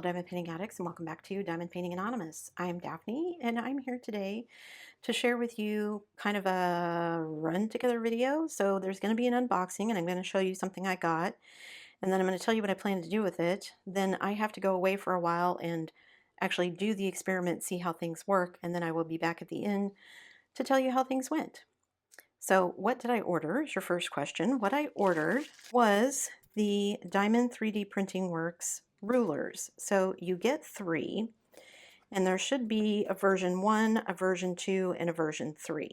diamond painting addicts, and welcome back to Diamond Painting Anonymous. I'm Daphne, and I'm here today to share with you kind of a run together video. So there's going to be an unboxing, and I'm going to show you something I got, and then I'm going to tell you what I plan to do with it. Then I have to go away for a while and actually do the experiment, see how things work, and then I will be back at the end to tell you how things went. So what did I order is your first question. What I ordered was the Diamond 3D Printing Works rulers. So you get 3, and there should be a version 1, a version 2, and a version 3.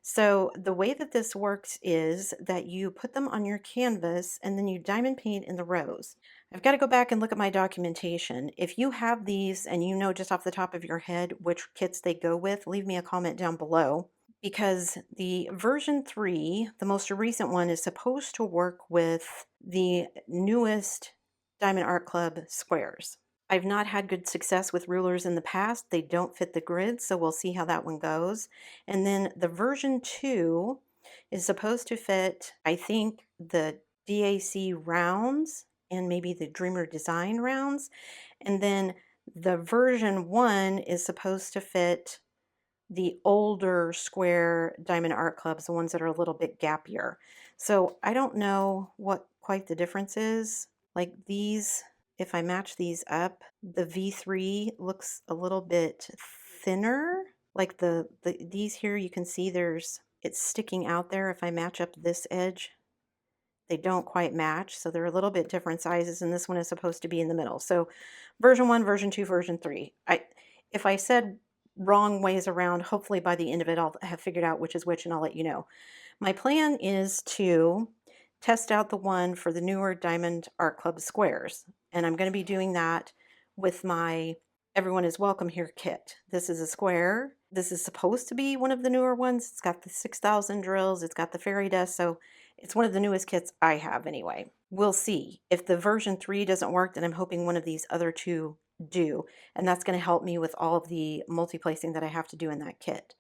So the way that this works is that you put them on your canvas and then you diamond paint in the rows. I've got to go back and look at my documentation. If you have these and you know just off the top of your head which kits they go with, leave me a comment down below, because the version 3, the most recent one, is supposed to work with the newest Diamond Art Club squares. I've not had good success with rulers in the past. They don't fit the grid, so we'll see how that one goes. And then the version 2 is supposed to fit, I think, the DAC rounds and maybe the Dreamer Design rounds. And then the version 1 is supposed to fit the older square Diamond Art Clubs, the ones that are a little bit gappier. So I don't know what quite the difference is. Like these, if I match these up, the V3 looks a little bit thinner. Like these here, you can see it's sticking out there. If I match up this edge, they don't quite match. So they're a little bit different sizes, and this one is supposed to be in the middle. So version 1, version 2, version 3. If I said wrong ways around, hopefully by the end of it I'll have figured out which is which, and I'll let you know. My plan is to test out the one for the newer Diamond Art Club squares, and I'm going to be doing that with my Everyone is Welcome Here kit. This is a square. This is supposed to be one of the newer ones. It's got the 6,000 drills, it's got the fairy dust, so it's one of the newest kits I have anyway. We'll see. If the version 3 doesn't work, then I'm hoping one of these other two do, and that's going to help me with all of the multi-placing that I have to do in that kit.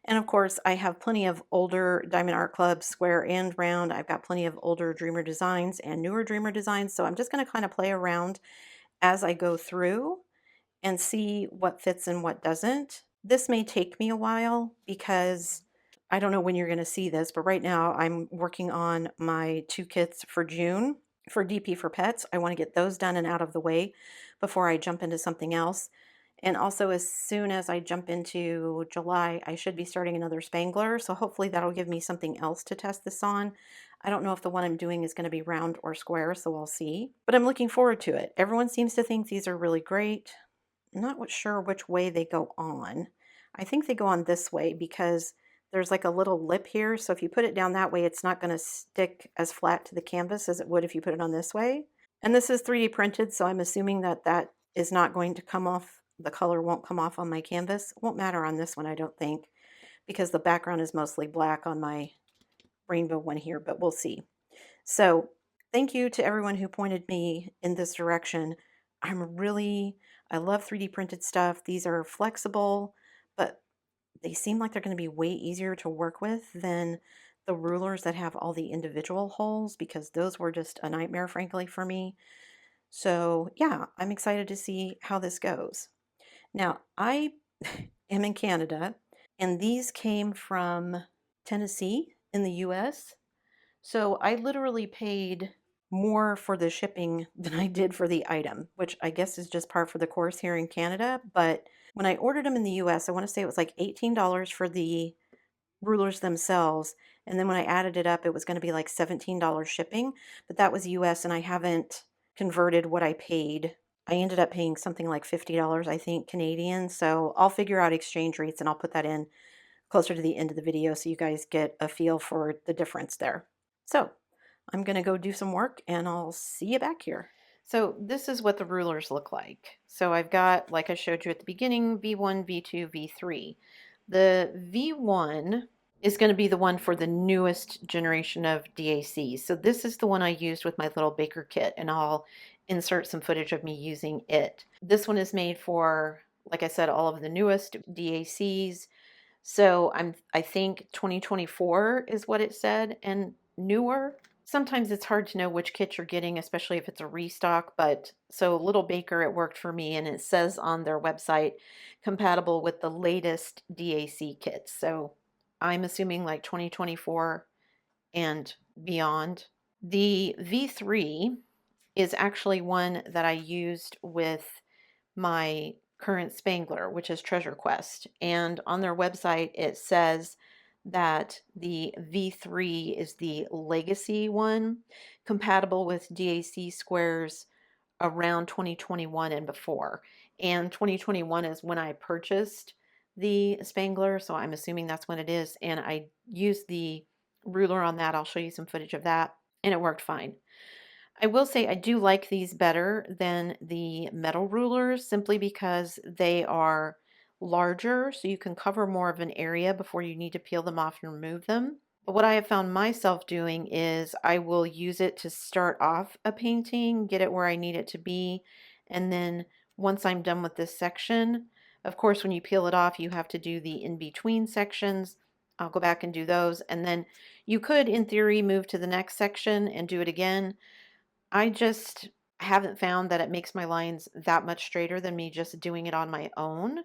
And of course, I have plenty of older Diamond Art Club square and round. I've got plenty of older Dreamer designs and newer Dreamer designs, so I'm just going to kind of play around as I go through and see what fits and what doesn't. This may take me a while because I don't know when you're going to see this, but right now I'm working on my 2 kits for June for DP for Pets. I want to get those done and out of the way before I jump into something else. And also, as soon as I jump into July, I should be starting another Spangler, so hopefully that'll give me something else to test this on. I don't know if the one I'm doing is going to be round or square, so we'll see. But I'm looking forward to it. Everyone seems to think these are really great. I'm not sure which way they go on. I think they go on this way because there's like a little lip here, so if you put it down that way, it's not going to stick as flat to the canvas as it would if you put it on this way. And this is 3D printed, so I'm assuming that that is not going to come off. The color won't come off on my canvas. It won't matter on this one, I don't think, because the background is mostly black on my rainbow one here, but we'll see. So thank you to everyone who pointed me in this direction. I love 3D printed stuff. These are flexible, but they seem like they're going to be way easier to work with than the rulers that have all the individual holes, because those were just a nightmare, frankly, for me. So yeah, I'm excited to see how this goes. Now, I am in Canada, and these came from Tennessee in the US. So I literally paid more for the shipping than I did for the item, which I guess is just par for the course here in Canada. But when I ordered them in the US, I want to say it was like $18 for the rulers themselves. And then when I added it up, it was going to be like $17 shipping. But that was US, and I haven't converted what I paid. I ended up paying something like $50, I think, Canadian. So I'll figure out exchange rates and I'll put that in closer to the end of the video so you guys get a feel for the difference there. So I'm going to go do some work and I'll see you back here. So this is what the rulers look like. So I've got, like I showed you at the beginning, V1, V2, V3. The V1 is going to be the one for the newest generation of DACs. So this is the one I used with my little baker kit, and I'll insert some footage of me using it. This one is made for, like I said, all of the newest DACs. So I think 2024 is what it said, and newer. Sometimes it's hard to know which kit you're getting, especially if it's a restock, but so Little Baker, it worked for me, and it says on their website compatible with the latest DAC kits. So I'm assuming like 2024 and beyond. The V3 is actually one that I used with my current Spangler, which is Treasure Quest. And on their website, it says that the V3 is the legacy one, compatible with DAC squares around 2021 and before. And 2021 is when I purchased the Spangler, so I'm assuming that's when it is. And I used the ruler on that. I'll show you some footage of that, and it worked fine. I will say I do like these better than the metal rulers simply because they are larger, so you can cover more of an area before you need to peel them off and remove them. But what I have found myself doing is I will use it to start off a painting, get it where I need it to be, and then once I'm done with this section, of course, when you peel it off, you have to do the in-between sections. I'll go back and do those, and then you could, in theory, move to the next section and do it again. I just haven't found that it makes my lines that much straighter than me just doing it on my own.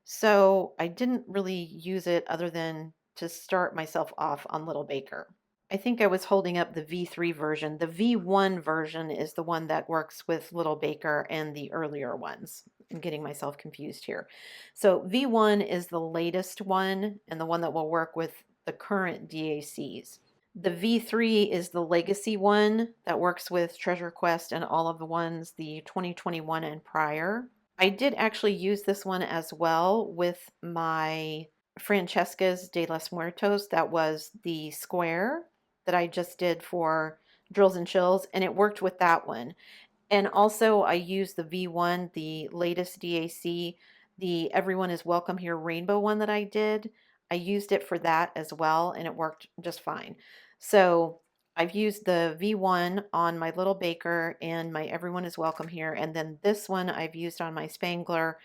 So I didn't really use it other than to start myself off on Little Baker. I think I was holding up the V3 version. The V1 version is the one that works with Little Baker and the earlier ones. I'm getting myself confused here. So V1 is the latest one and the one that will work with the current DACs. The V3 is the legacy one that works with Treasure Quest and all of the ones, the 2021 and prior. I did actually use this one as well with my Francesca's de los Muertos. That was the square that I just did for Drills and Chills, and it worked with that one. And also I used the V1, the latest DAC, the Everyone is Welcome Here rainbow one that I did. I used it for that as well, and it worked just fine. So I've used the V1 on my Little Baker and my Everyone is Welcome Here, and then this one I've used on my Spangler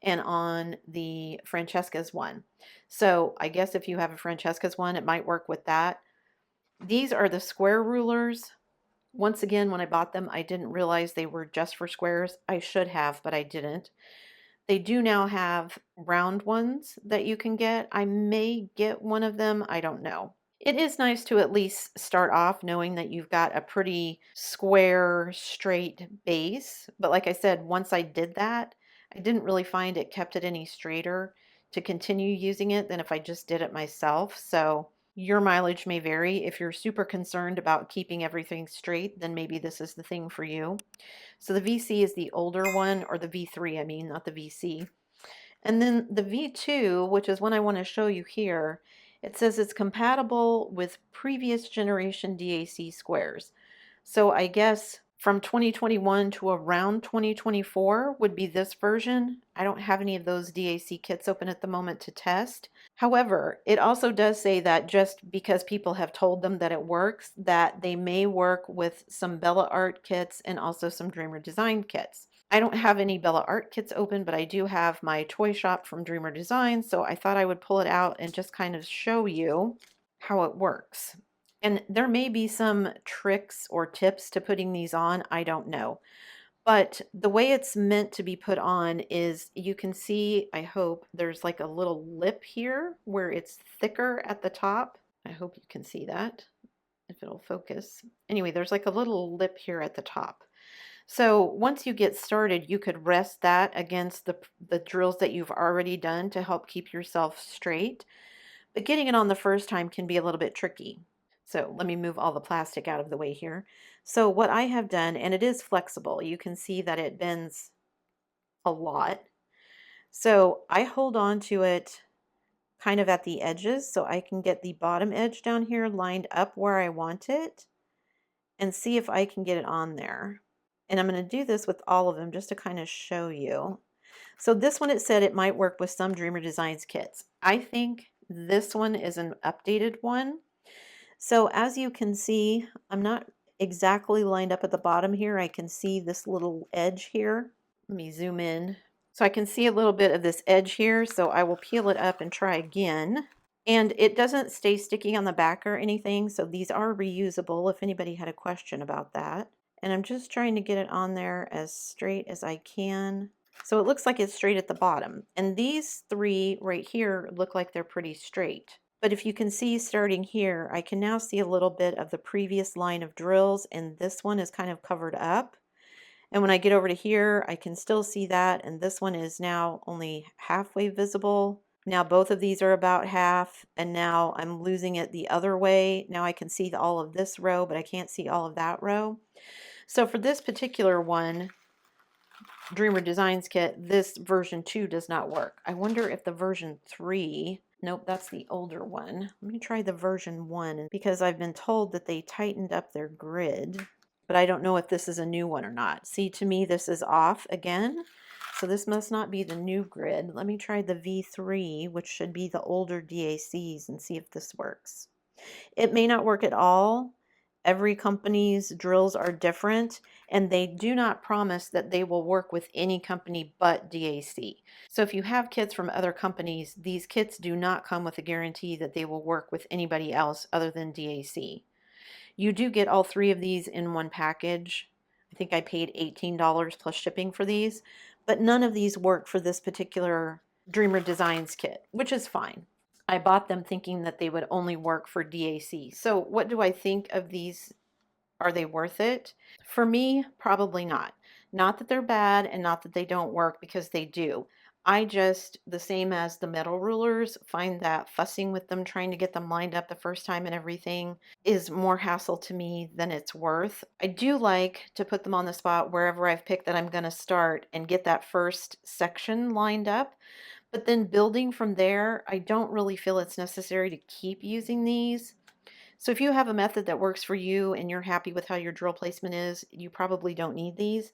and on the Francesca's one. So I guess if you have a Francesca's one, it might work with that. These are the square rulers. Once again, when I bought them, I didn't realize they were just for squares. I should have, but I didn't. They do now have round ones that you can get. I may get one of them. I don't know. It is nice to at least start off knowing that you've got a pretty square, straight base. But like I said, once I did that, I didn't really find it kept it any straighter to continue using it than if I just did it myself. So your mileage may vary. If you're super concerned about keeping everything straight, then maybe this is the thing for you. So the VC is the older one, or the V3, I mean, not the VC. And then the V2, which is one I want to show you here, it says it's compatible with previous generation DAC squares. So I guess from 2021 to around 2024 would be this version. I don't have any of those DAC kits open at the moment to test. However, it also does say that just because people have told them that it works, that they may work with some Bella Art kits and also some Dreamer Design kits. I don't have any Bella Art kits open, but I do have my toy shop from Dreamer Design, so I thought I would pull it out and just kind of show you how it works. And there may be some tricks or tips to putting these on, I don't know. But the way it's meant to be put on is you can see, I hope, there's like a little lip here where it's thicker at the top. I hope you can see that, if it'll focus. Anyway, there's like a little lip here at the top. So once you get started, you could rest that against the drills that you've already done to help keep yourself straight. But getting it on the first time can be a little bit tricky. So let me move all the plastic out of the way here. So what I have done, and it is flexible, you can see that it bends a lot. So I hold on to it kind of at the edges so I can get the bottom edge down here lined up where I want it and see if I can get it on there. And I'm going to do this with all of them just to kind of show you. So this one, it said it might work with some Dreamer Designs kits. I think this one is an updated one. So as you can see, I'm not exactly lined up at the bottom here. I can see this little edge here. Let me zoom in. So I can see a little bit of this edge here, so I will peel it up and try again. And it doesn't stay sticky on the back or anything, so these are reusable if anybody had a question about that. And I'm just trying to get it on there as straight as I can. So it looks like it's straight at the bottom. And these three right here look like they're pretty straight. But if you can see starting here, I can now see a little bit of the previous line of drills, and this one is kind of covered up. And when I get over to here, I can still see that, and this one is now only halfway visible. Now both of these are about half, and now I'm losing it the other way. Now I can see all of this row, but I can't see all of that row. So for this particular one, Dreamer Designs Kit, this version 2 does not work. I wonder if the version 3, nope, that's the older one. Let me try the version 1 because I've been told that they tightened up their grid, but I don't know if this is a new one or not. See, to me, this is off again. So this must not be the new grid. Let me try the V3, which should be the older DACs, and see if this works. It may not work at all. Every company's drills are different, and they do not promise that they will work with any company but DAC. So if you have kits from other companies, these kits do not come with a guarantee that they will work with anybody else other than DAC. You do get all three of these in one package. I think I paid $18 plus shipping for these, but none of these work for this particular Dreamer Designs kit, which is fine. I bought them thinking that they would only work for DAC. So what do I think of these? Are they worth it? For me, probably not. Not that they're bad and not that they don't work, because they do. I just, the same as the metal rulers, find that fussing with them, trying to get them lined up the first time and everything is more hassle to me than it's worth. I do like to put them on the spot wherever I've picked that I'm going to start and get that first section lined up. But then building from there, I don't really feel it's necessary to keep using these. So if you have a method that works for you and you're happy with how your drill placement is, you probably don't need these.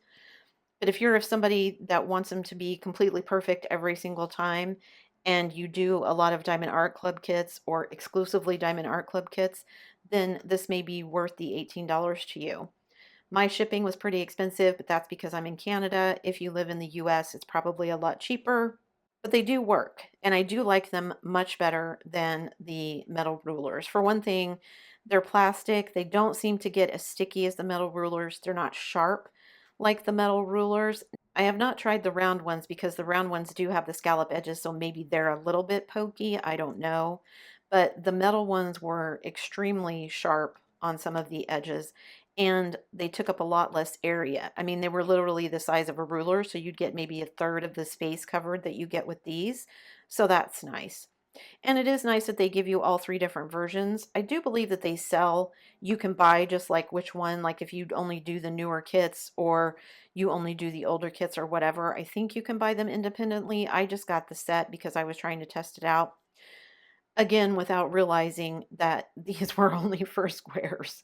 But if you're somebody that wants them to be completely perfect every single time, and you do a lot of Diamond Art Club kits or exclusively Diamond Art Club kits, then this may be worth the $18 to you. My shipping was pretty expensive, but that's because I'm in Canada. If you live in the US, it's probably a lot cheaper. But they do work, and I do like them much better than the metal rulers. For one thing, they're plastic. They don't seem to get as sticky as the metal rulers. They're not sharp like the metal rulers. I have not tried the round ones because the round ones do have the scallop edges, so maybe they're a little bit pokey. I don't know. But the metal ones were extremely sharp on some of the edges, and they took up a lot less area. I mean, they were literally the size of a ruler, so you'd get maybe a third of the space covered that you get with these. So that's nice. And it is nice that they give you all three different versions. I do believe that they sell, you can buy just like which one, like if you only do the newer kits or you only do the older kits or whatever, I think you can buy them independently. I just got the set because I was trying to test it out. Again, without realizing that these were only for squares,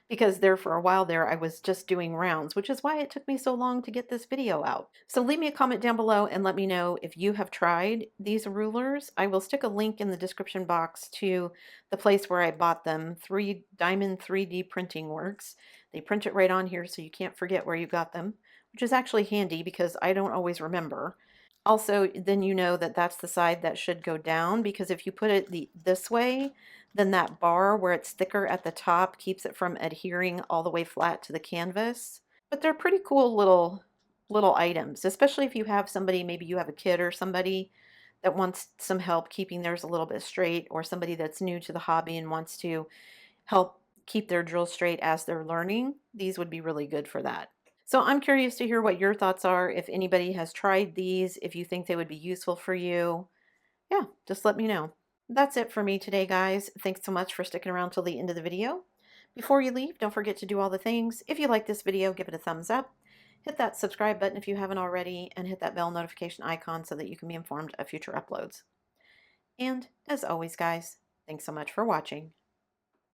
because there for a while there I was just doing rounds, which is why it took me so long to get this video out. So leave me a comment down below and let me know if you have tried these rulers. I will stick a link in the description box to the place where I bought them, Diamond 3D Printing Works. They print it right on here so you can't forget where you got them, which is actually handy because I don't always remember. Also, then you know that that's the side that should go down, because if you put it this way, then that bar where it's thicker at the top keeps it from adhering all the way flat to the canvas. But they're pretty cool little items, especially if you have somebody, maybe you have a kid or somebody that wants some help keeping theirs a little bit straight, or somebody that's new to the hobby and wants to help keep their drill straight as they're learning. These would be really good for that. So I'm curious to hear what your thoughts are, if anybody has tried these, if you think they would be useful for you. Yeah, just let me know. That's it for me today, guys. Thanks so much for sticking around till the end of the video. Before you leave, don't forget to do all the things. If you like this video, give it a thumbs up. Hit that subscribe button if you haven't already, and hit that bell notification icon so that you can be informed of future uploads. And as always, guys, thanks so much for watching.